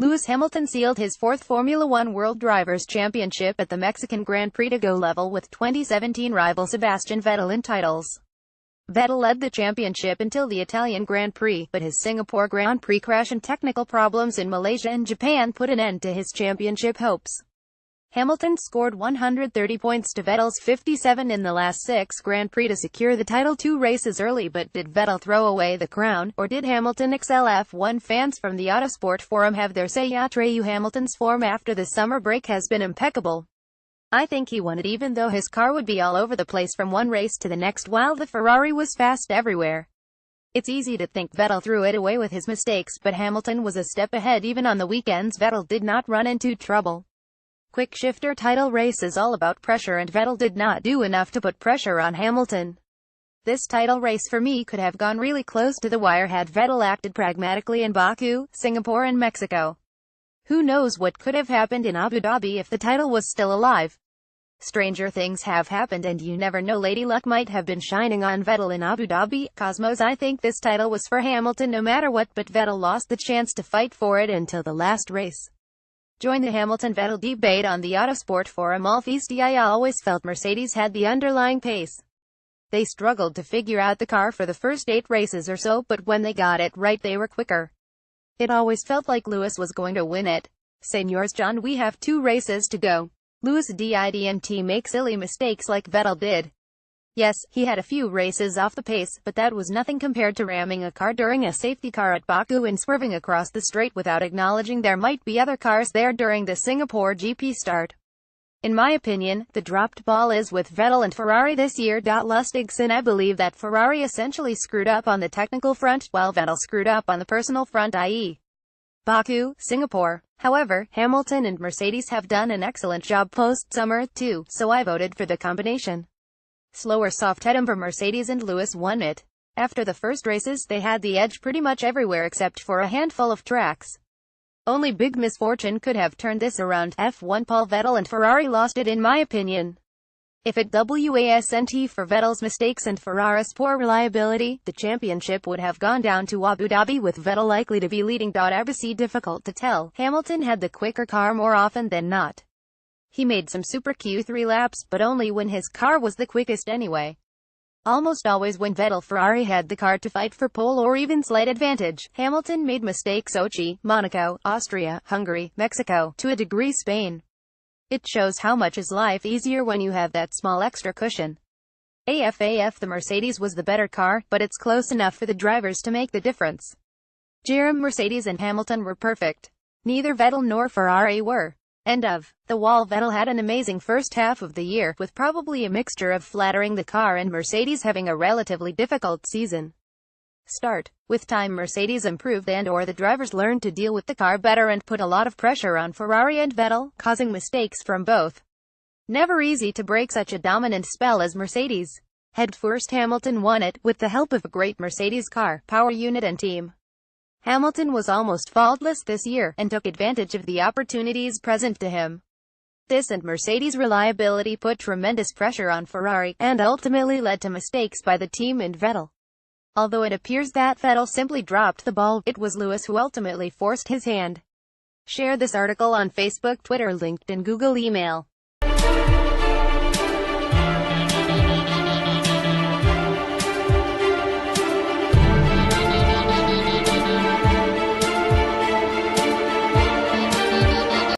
Lewis Hamilton sealed his fourth Formula One World Drivers' Championship at the Mexican Grand Prix to go level with 2017 rival Sebastian Vettel in titles. Vettel led the championship until the Italian Grand Prix, but his Singapore Grand Prix crash and technical problems in Malaysia and Japan put an end to his championship hopes. Hamilton scored 130 points to Vettel's 57 in the last 6 Grand Prix to secure the title 2 races early, but did Vettel throw away the crown, or did Hamilton excel? F1 fans from the Autosport forum have their say. Atreyu Hamilton's form after the summer break has been impeccable. I think he won it even though his car would be all over the place from one race to the next while the Ferrari was fast everywhere. It's easy to think Vettel threw it away with his mistakes, but Hamilton was a step ahead. Even on the weekends Vettel did not run into trouble. Quick shifter title race is all about pressure, and Vettel did not do enough to put pressure on Hamilton. This title race for me could have gone really close to the wire had Vettel acted pragmatically in Baku, Singapore and Mexico. Who knows what could have happened in Abu Dhabi if the title was still alive. Stranger things have happened and you never know. Lady Luck might have been shining on Vettel in Abu Dhabi. Cosmos: I think this title was for Hamilton no matter what, but Vettel lost the chance to fight for it until the last race. Join the Hamilton-Vettel debate on the Autosport forum. I always felt Mercedes had the underlying pace. They struggled to figure out the car for the first 8 races or so, but when they got it right they were quicker. It always felt like Lewis was going to win it. Seniors John, we have 2 races to go. Lewis didn't make silly mistakes like Vettel did. Yes, he had a few races off the pace, but that was nothing compared to ramming a car during a safety car at Baku and swerving across the straight without acknowledging there might be other cars there during the Singapore GP start. In my opinion, the dropped ball is with Vettel and Ferrari this year. Lustigson: I believe that Ferrari essentially screwed up on the technical front, while Vettel screwed up on the personal front, i.e. Baku, Singapore. However, Hamilton and Mercedes have done an excellent job post-summer too, so I voted for the combination. Slower soft-head for Mercedes and Lewis won it. After the first races they had the edge pretty much everywhere except for a handful of tracks. Only big misfortune could have turned this around. F1 Paul Vettel and Ferrari lost it in my opinion. If it wasn't for Vettel's mistakes and Ferrari's poor reliability, the championship would have gone down to Abu Dhabi with Vettel likely to be leading. ABC: difficult to tell. Hamilton had the quicker car more often than not. He made some super Q3 laps, but only when his car was the quickest anyway. Almost always when Vettel-Ferrari had the car to fight for pole or even slight advantage, Hamilton made mistakes. Sochi, Monaco, Austria, Hungary, Mexico, to a degree Spain. It shows how much is life easier when you have that small extra cushion. The Mercedes was the better car, but it's close enough for the drivers to make the difference. Mercedes and Hamilton were perfect. Neither Vettel nor Ferrari were. End of. Vettel had an amazing first half of the year, with probably a mixture of flattering the car and Mercedes having a relatively difficult season. With time Mercedes improved and/or the drivers learned to deal with the car better and put a lot of pressure on Ferrari and Vettel, causing mistakes from both. Never easy to break such a dominant spell as Mercedes. Head first, Hamilton won it, with the help of a great Mercedes car, power unit and team. Hamilton was almost faultless this year, and took advantage of the opportunities present to him. This and Mercedes' reliability put tremendous pressure on Ferrari, and ultimately led to mistakes by the team and Vettel. Although it appears that Vettel simply dropped the ball, it was Lewis who ultimately forced his hand. Share this article on Facebook, Twitter, LinkedIn, Google, email.